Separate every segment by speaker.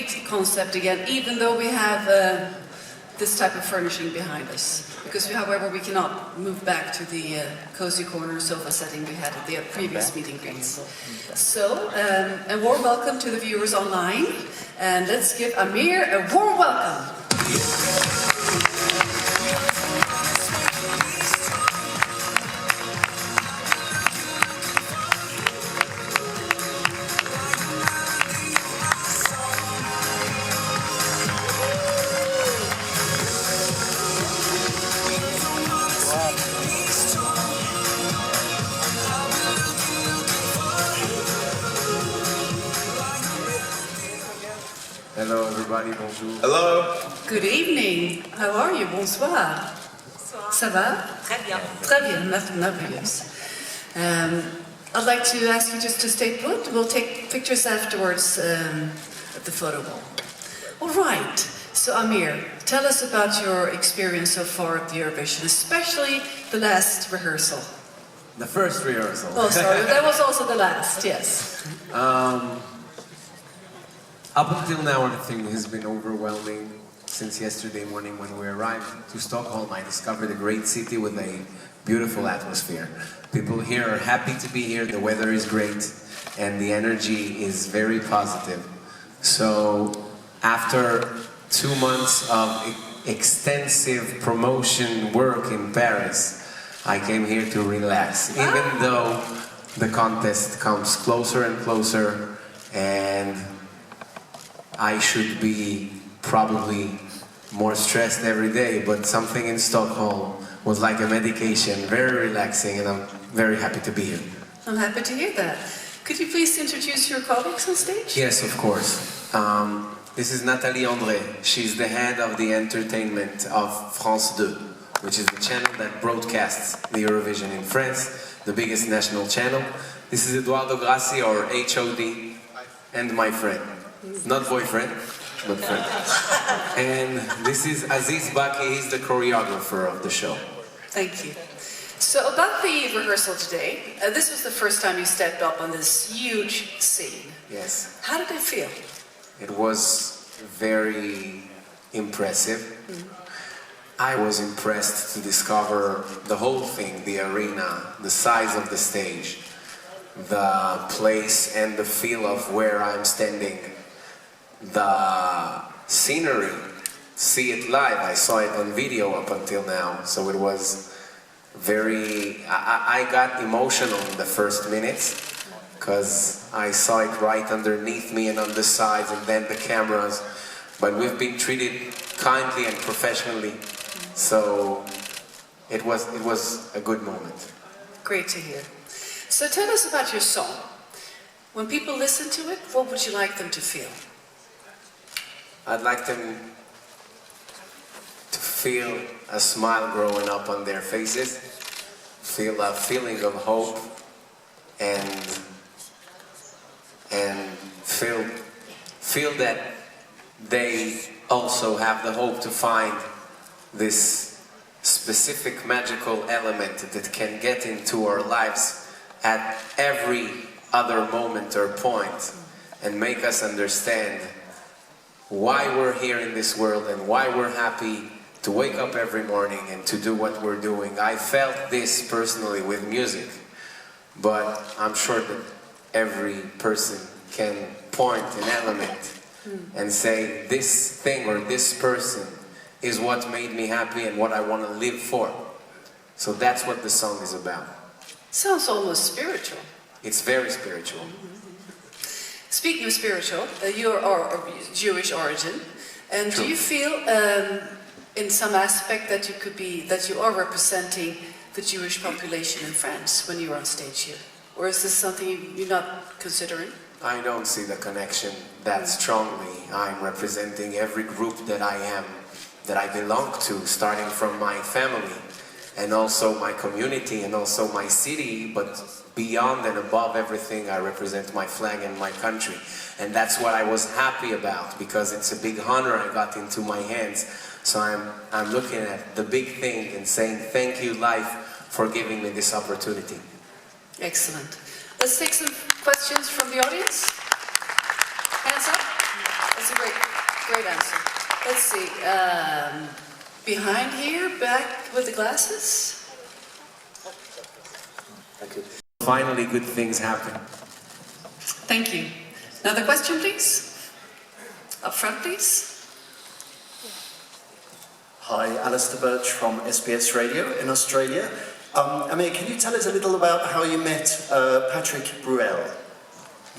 Speaker 1: complete concept again, even though we have this type of furnishing behind us. Because, however, we cannot move back to the cozy corner sofa setting we had at the previous meeting greets. So, a warm welcome to the viewers online, and let's give Amir a warm welcome.
Speaker 2: Hello everybody, bonjour.
Speaker 3: Hello.
Speaker 1: Good evening. How are you? Bonsoir. Ça va?
Speaker 4: Très bien.
Speaker 1: Très bien, merveilleuse. I'd like to ask you just to stay put. We'll take pictures afterwards at the photo wall. All right. So Amir, tell us about your experience so far at the Eurovision, especially the last rehearsal.
Speaker 2: The first rehearsal.
Speaker 1: Oh, sorry, that was also the last, yes.
Speaker 2: Up until now, everything has been overwhelming. Since yesterday morning when we arrived to Stockholm, I discovered a great city with a beautiful atmosphere. People here are happy to be here, the weather is great, and the energy is very positive. So, after 2 months of extensive promotion work in Paris, I came here to relax, even though the contest comes closer and closer, and I should be probably more stressed every day, but something in Stockholm was like a medication, very relaxing, and I'm very happy to be here.
Speaker 1: I'm happy to hear that. Could you please introduce your colleagues on stage?
Speaker 2: Yes, of course. This is Nathalie André. She's the head of the entertainment of France 2, which is the channel that broadcasts the Eurovision in France, the biggest national channel. This is Eduardo Grassi, or HOD, and my friend. Not boyfriend, but friend. And this is Aziz Baki, he's the choreographer of the show.
Speaker 1: Thank you. So about the rehearsal today, this was the first time you stepped up on this huge scene.
Speaker 2: Yes.
Speaker 1: How did it feel?
Speaker 2: It was very impressive. I was impressed to discover the whole thing, the arena, the size of the stage, the place and the feel of where I'm standing, the scenery, see it live. I saw it on video up until now, so it was very... I got emotional in the first minutes because I saw it right underneath me and on the sides and then the cameras, but we've been treated kindly and professionally, so it was a good moment.
Speaker 1: Great to hear. So tell us about your song. When people listen to it, what would you like them to feel?
Speaker 2: I'd like them to feel a smile growing up on their faces, feel a feeling of hope, and feel that they also have the hope to find this specific magical element that can get into our lives at every other moment or point and make us understand why we're here in this world and why we're happy to wake up every morning and to do what we're doing. I felt this personally with music, but I'm sure that every person can point an element and say this thing or this person is what made me happy and what I want to live for. So that's what the song is about.
Speaker 1: Sounds almost spiritual.
Speaker 2: It's very spiritual.
Speaker 1: Speaking of spiritual, you are of Jewish origin, and
Speaker 2: True.
Speaker 1: do you feel, in some aspect, that you are representing the Jewish population in France when you're on stage here, or is this something you're not considering?
Speaker 2: I don't see the connection that strongly. I'm representing every group that I belong to, starting from my family, and also my community, and also my city, but beyond and above everything, I represent my flag and my country. And that's what I was happy about, because it's a big honor I got into my hands. So I'm looking at the big thing and saying, thank you, life, for giving me this opportunity.
Speaker 1: Excellent. Let's take some questions from the audience. Hands up. That's a great Great answer. Let's see. Behind here, back with the glasses.
Speaker 3: Thank you.
Speaker 2: Finally, good things happen.
Speaker 1: Thank you. Another question, please. Up front, please.
Speaker 3: Hi, Alistair Birch from SBS Radio in Australia. Amir, can you tell us a little about how you met Patrick Bruel?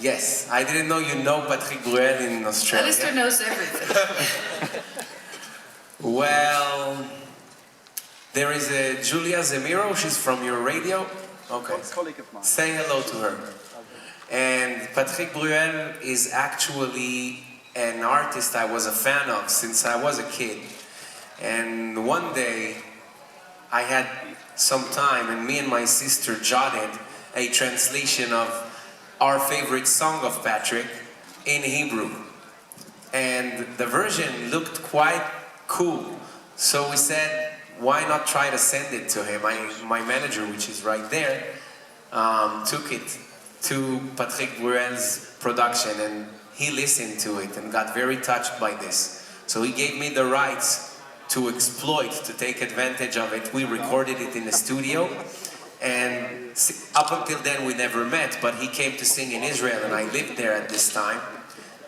Speaker 2: Yes, I didn't know you know Patrick Bruel in Australia.
Speaker 1: Alistair knows everything.
Speaker 2: Well, there is a Julia Zemiro, she's from your radio. Okay.
Speaker 3: Colleague of mine.
Speaker 2: Say hello to her. And Patrick Bruel is actually an artist I was a fan of since I was a kid. And one day I had some time and me and my sister jotted a translation of our favorite song of Patrick in Hebrew. And the version looked quite cool. So we said, why not try to send it to him? My manager, which is right there, took it to Patrick Bruel's production and he listened to it and got very touched by this. So he gave me the rights to exploit, to take advantage of it. We recorded it in the studio and up until then we never met, but he came to sing in Israel and I lived there at this time.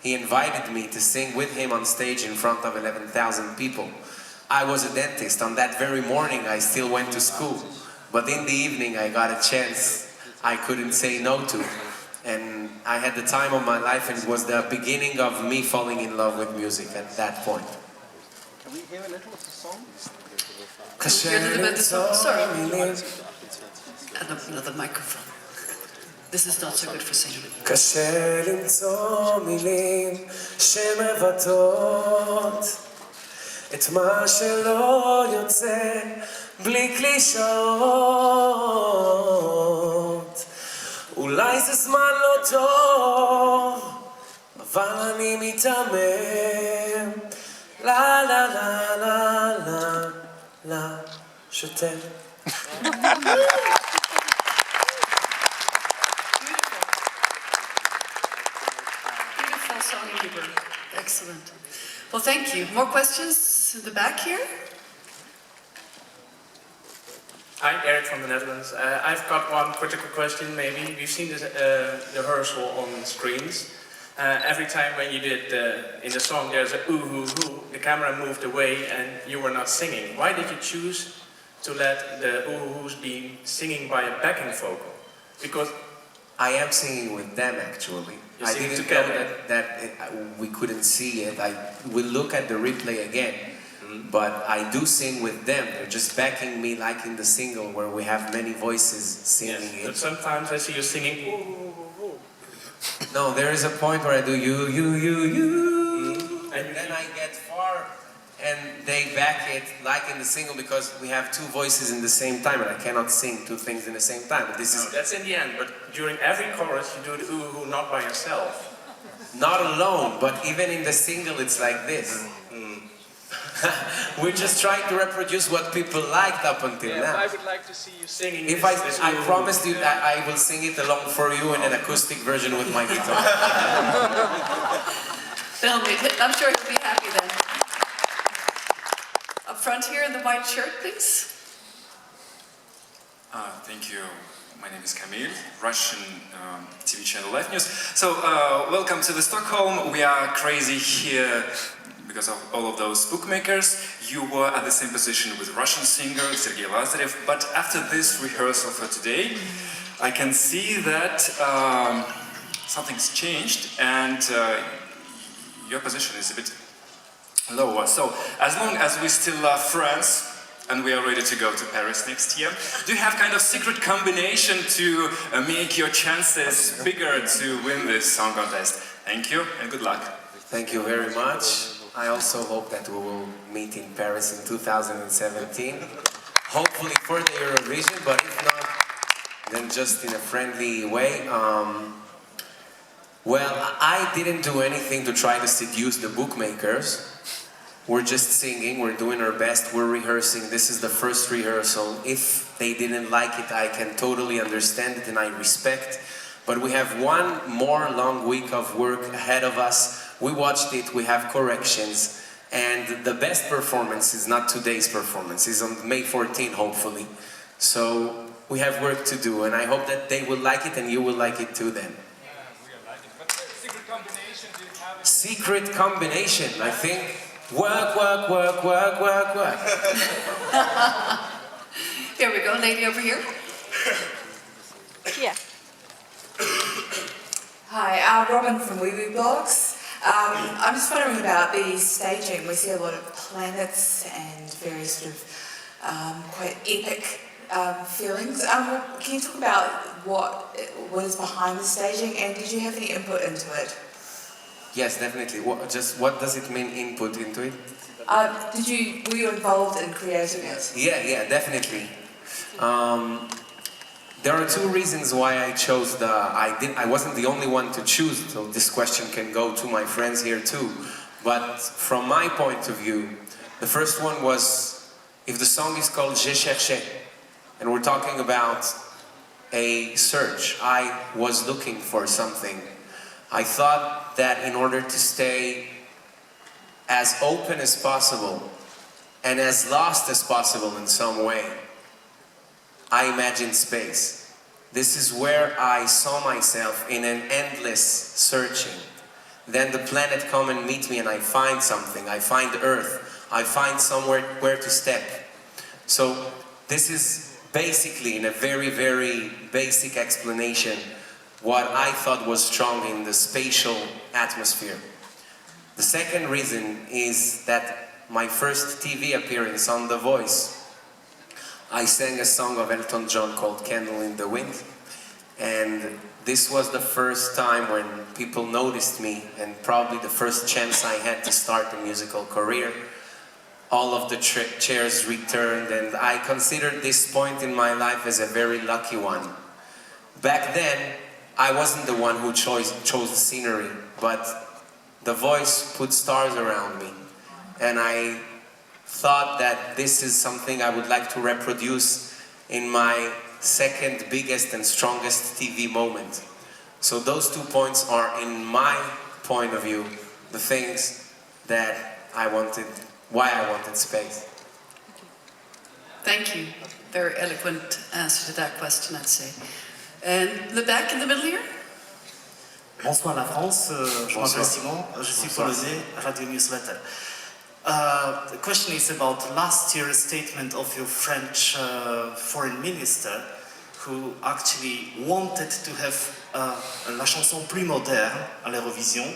Speaker 2: He invited me to sing with him on stage in front of 11,000 people. I was a dentist. On that very morning I still went to school, but in the evening I got a chance I couldn't say no to. And I had the time of my life and it was the beginning of me falling in love with music at that point.
Speaker 3: Can we hear a little of the song?
Speaker 1: Hear a little bit of the song. Sorry. Another microphone. This is not so good for singing.
Speaker 2: קשה למצוא מילים שמבטאות את מה שלא יוצא בלי קלישאות. אולי זה זמן לא טוב, אבל אני מתאמן. לה לה לה לה לה לה שותה.
Speaker 1: Song in Hebrew. Excellent. Well, thank you. More questions in the back here?
Speaker 4: Hi, Eric from the Netherlands. I've got one critical question maybe. We've seen this rehearsal on screens. Every time when you did in the song there's a ooh hoo hoo, the camera moved away and you were not singing. Why did you choose to let the ooh hoo hoos be singing by a backing vocal? Because
Speaker 2: I am singing with them actually.
Speaker 4: You're
Speaker 2: I
Speaker 4: singing
Speaker 2: didn't
Speaker 4: together.
Speaker 2: know that we couldn't see it. I will look at the replay again, but I do sing with them. They're just backing me like in the single where we have many voices singing
Speaker 4: yes, but
Speaker 2: it.
Speaker 4: sometimes I see you singing ooh hoo hoo hoo.
Speaker 2: No, there is a point where I do you, and then I get far and they back it like in the single because we have two voices in the same time and I cannot sing two things in the same time. But this
Speaker 4: No,
Speaker 2: is
Speaker 4: that's in the end, but during every chorus you do the ooh hoo not by yourself.
Speaker 2: not alone, but even in the single it's like this. We're just trying to reproduce what people liked up until now.
Speaker 4: I would like to see you singing
Speaker 2: If
Speaker 4: this
Speaker 2: I
Speaker 4: ooh hoo.
Speaker 2: promised you that I will sing it along for you in an acoustic version with my guitar.
Speaker 1: I'm sure he'll be happy then. Up front here in the white shirt, please.
Speaker 5: Thank you. My name is Kamil, Russian TV channel Life News. So, welcome to the Stockholm. We are crazy here because of all of those bookmakers. You were at the same position with Russian singer Sergei Lazarev, but after this rehearsal for today, I can see that something's changed and your position is a bit lower. So, as long as we still are friends, and we are ready to go to Paris next year, do you have kind of secret combination to make your chances bigger to win this song contest? Thank you and good luck.
Speaker 2: Thank you very much. I also hope that we will meet in Paris in 2017. Hopefully for the Eurovision, but if not, then just in a friendly way. Well, I didn't do anything to try to seduce the bookmakers. We're just singing, we're doing our best, we're rehearsing. This is the first rehearsal. If they didn't like it, I can totally understand it and I respect. But we have one more long week of work ahead of us. We watched it, we have corrections, and the best performance is not today's performance, it's on May 14, hopefully. So we have work to do, and I hope that they will like it and you will like it too then. Secret combination, I think. Work, work, work, work, work, work.
Speaker 1: Here we go, lady over here.
Speaker 6: Yeah.
Speaker 7: Hi, Robin from Wee Wee Blogs. I'm just wondering about the staging. We see a lot of planets and very sort of quite epic feelings. Can you talk about what is behind the staging, and did you have any input into it?
Speaker 2: Yes, definitely. What does it mean, input into it?
Speaker 7: Were you involved in creating it?
Speaker 2: Yeah, definitely. There are two reasons why I chose I wasn't the only one to choose, so this question can go to my friends here too. But from my point of view, the first one was, if the song is called Je cherchais, and we're talking about a search, I was looking for something. I thought that in order to stay as open as possible and as lost as possible in some way, I imagined space. This is where I saw myself in an endless searching. Then the planet come and meet me and I find something. I find Earth. I find somewhere where to step. So this is basically, in a very, very basic explanation, what I thought was strong in the spatial atmosphere. The second reason is that my first TV appearance on The Voice, I sang a song of Elton John called Candle in the Wind, and this was the first time when people noticed me, and probably the first chance I had to start a musical career. All of the chairs returned, and I considered this point in my life as a very lucky one. Back then, I wasn't the one who chose the scenery, but The Voice put stars around me, and I thought that this is something I would like to reproduce in my second biggest and strongest TV moment. So those 2 points are, in my point of view, the things that why I wanted space.
Speaker 1: Thank you. Very eloquent answer to that question, I'd say. And the back in the middle here?
Speaker 8: Bonsoir la France, je m'appelle Simon, je suis Polonais, Radio Newsletter. The question is about last year's statement of your French foreign minister, who actually wanted to have la chanson plus moderne à l'Eurovision.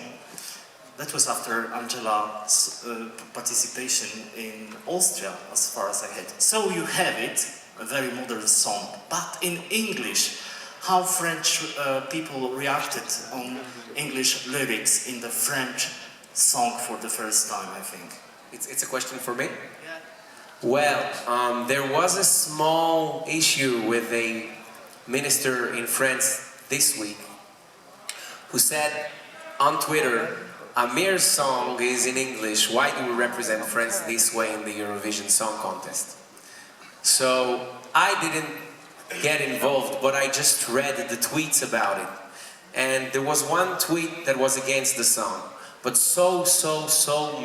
Speaker 8: That was after Angela's participation in Austria, as far as I had. So you have it, a very modern song, but in English. How French people reacted on English lyrics in the French song for the first time, I think.
Speaker 2: It's a question for me? Yeah. Well, there was a small issue with a minister in France this week who said on Twitter, Amir's song is in English, why do we represent France this way in the Eurovision Song Contest? So I didn't get involved, but I just read the tweets about it. And there was one tweet that was against the song, but so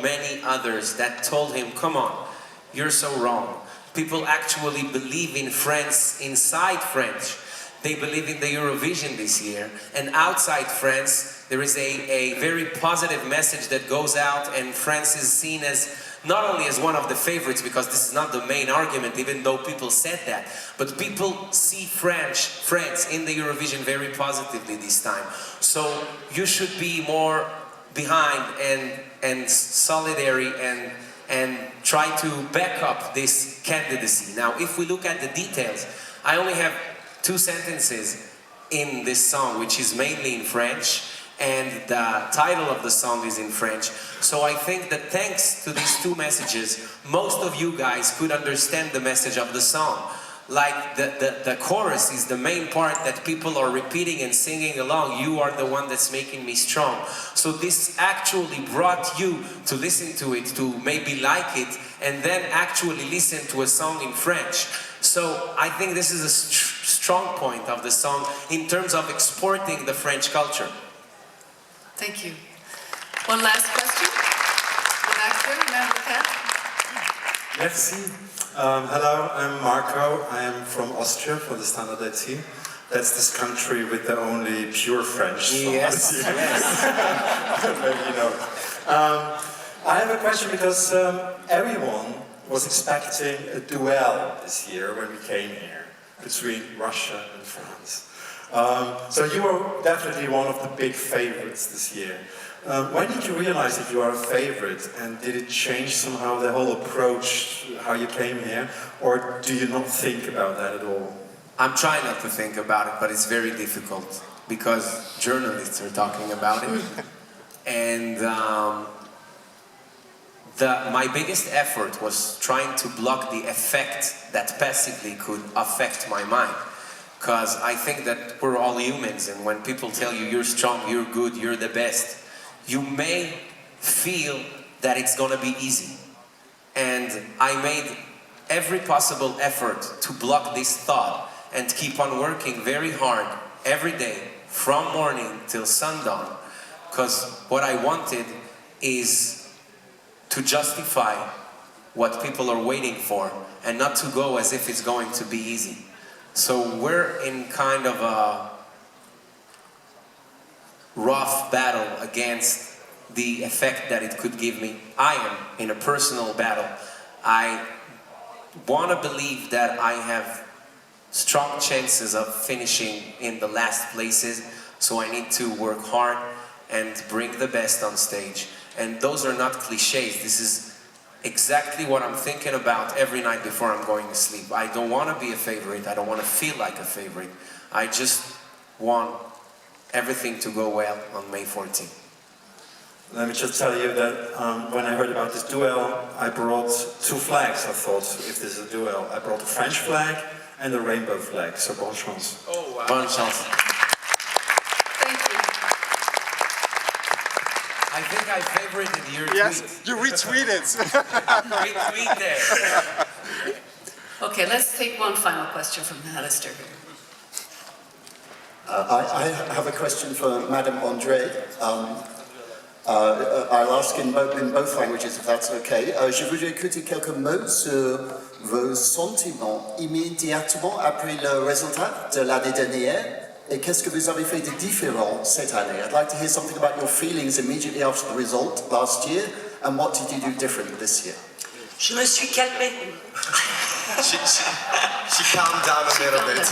Speaker 2: many others that told him, come on, you're so wrong. People actually believe in France inside French. They believe in the Eurovision this year. And outside France, there is a very positive message that goes out, and France is seen as not only as one of the favorites, because this is not the main argument, even though people said that, but people see France in the Eurovision very positively this time. So you should be more behind and solidary and try to back up this candidacy. Now, if we look at the details, I only have 2 sentences in this song, which is mainly in French, and the title of the song is in French. So I think that thanks to these 2 messages, most of you guys could understand the message of the song. Like the chorus is the main part that people are repeating and singing along. You are the one that's making me strong. So this actually brought you to listen to it, to maybe like it, and then actually listen to a song in French. So I think this is a strong point of the song in terms of exporting the French culture.
Speaker 1: Thank you. One last question. The back there, remember the cat?
Speaker 6: Merci. Hello, I'm Marco. I am from Austria, from the Standard IT. That's this country with the only pure French song.
Speaker 2: Yes,
Speaker 6: Maybe you know. I have a question because everyone was expecting a duel this year when we came here between Russia and France. So you were definitely one of the big favorites this year. When did you realize that you are a favorite, and did it change somehow the whole approach, how you came here, or do you not think about that at all?
Speaker 2: I'm trying not to think about it, but it's very difficult because journalists are talking about it. And my biggest effort was trying to block the effect that passively could affect my mind. Because I think that we're all humans, and when people tell you you're strong, you're good, you're the best, you may feel that it's gonna be easy. And I made every possible effort to block this thought and keep on working very hard every day from morning till sundown, because what I wanted is to justify what people are waiting for and not to go as if it's going to be easy. So we're in kind of a rough battle against the effect that it could give me. I am in a personal battle. I want to believe that I have strong chances of finishing in the last places, so I need to work hard and bring the best on stage. And those are not cliches. This is exactly what I'm thinking about every night before I'm going to sleep. I don't want to be a favorite. I don't want to feel like a favorite. I just want everything to go well on May 14th.
Speaker 6: Let me just tell you that when I heard about this duel, I brought two flags. I thought, if this is a duel, I brought a French flag and a rainbow flag. So bonne chance.
Speaker 4: Oh, wow.
Speaker 2: Bonne chance.
Speaker 1: Thank you.
Speaker 2: I think I favorited your tweet.
Speaker 9: Yes, you retweeted.
Speaker 2: Retweet there.
Speaker 1: Okay, let's take one final question from Alistair here.
Speaker 3: I have a question for Madame André. I'll ask in both languages, if that's okay. Je voudrais écouter quelques mots sur vos sentiments immédiatement après le résultat de l'année dernière. Et qu'est-ce que vous avez fait de différent cette année? I'd like to hear something about your feelings immediately after the result last year, and what did you do different this year?
Speaker 10: Je me suis calmée.
Speaker 3: She calmed down a little bit.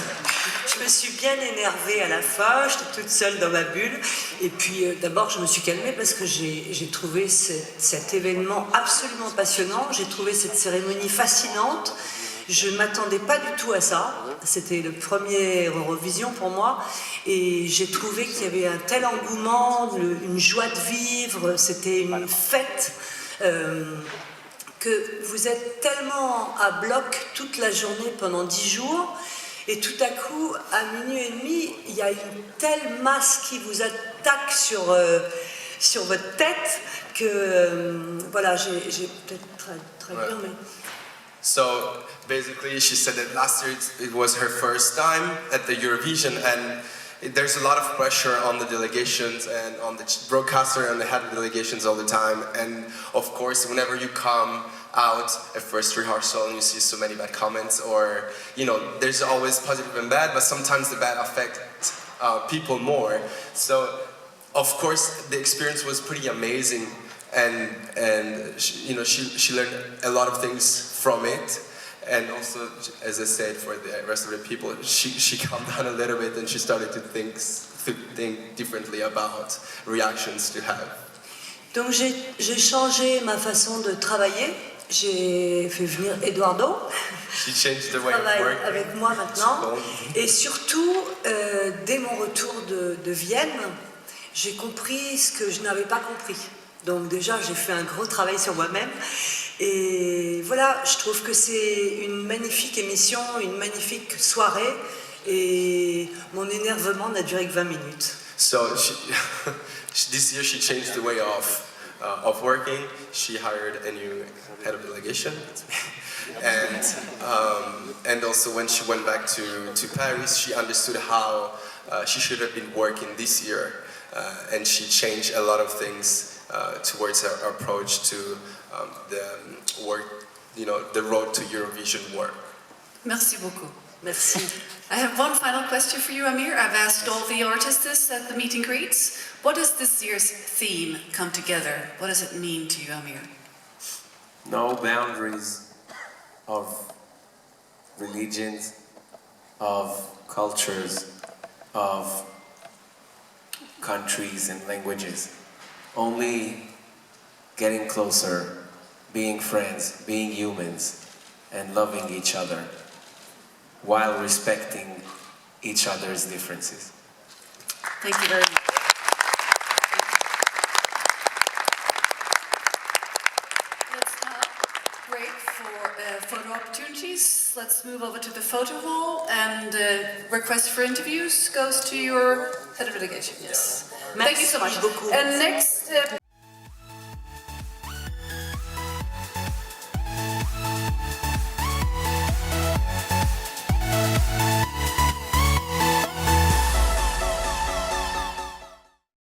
Speaker 10: Je me suis bien énervée à la fin, j'étais toute seule dans ma bulle. Et puis d'abord, je me suis calmée parce que j'ai trouvé cet événement absolument passionnant. J'ai trouvé cette cérémonie fascinante. Je ne m'attendais pas du tout à ça. C'était le premier Eurovision pour moi. Et j'ai trouvé qu'il y avait un tel engouement, une joie de vivre. C'était une fête. Que vous êtes tellement à bloc toute la journée pendant 10 jours. Et tout à coup, à minuit et demi, il y a une telle masse qui vous attaque sur votre tête que voilà, j'ai peut-être traduire, mais...
Speaker 11: So basically, she said that last year it was her first time at the Eurovision, and there's a lot of pressure on the delegations and on the broadcaster and the head of delegations all the time. And of course, whenever you come out at first rehearsal and you see so many bad comments, or there's always positive and bad, but sometimes the bad affect people more. So of course, the experience was pretty amazing, and she learned a lot of things from it. And also, as I said, for the rest of the people, she calmed down a little bit and she started to think differently about reactions to have.
Speaker 10: Donc j'ai changé ma façon de travailler. J'ai fait venir Eduardo.
Speaker 11: She changed the way of
Speaker 10: travaille
Speaker 11: working.
Speaker 10: avec moi maintenant. Et surtout, dès mon retour de Vienne, j'ai compris ce que je n'avais pas compris. Donc déjà, j'ai fait un gros travail sur moi-même. Et voilà, je trouve que c'est une magnifique émission, une magnifique soirée. Et mon énervement n'a duré que 20 minutes.
Speaker 11: So this year she changed the way of working. She hired a new head of delegation. And also when she went back to Paris, she understood how she should have been working this year. And she changed a lot of things towards our approach to the work, the road to Eurovision work.
Speaker 1: Merci beaucoup.
Speaker 10: Merci.
Speaker 1: I have one final question for you, Amir. I've asked all the artists this at the meet and greets. What does this year's theme, Come Together, what does it mean to you, Amir?
Speaker 2: No boundaries of religions, of cultures, of countries and languages. Only getting closer, being friends, being humans, and loving each other while respecting each other's differences.
Speaker 1: Thank you very much. Let's now break for photo opportunities. Let's move over to the photo wall, and request for interviews goes to your head of delegation. Yes. Thank you so much.
Speaker 10: Merci beaucoup.
Speaker 1: And next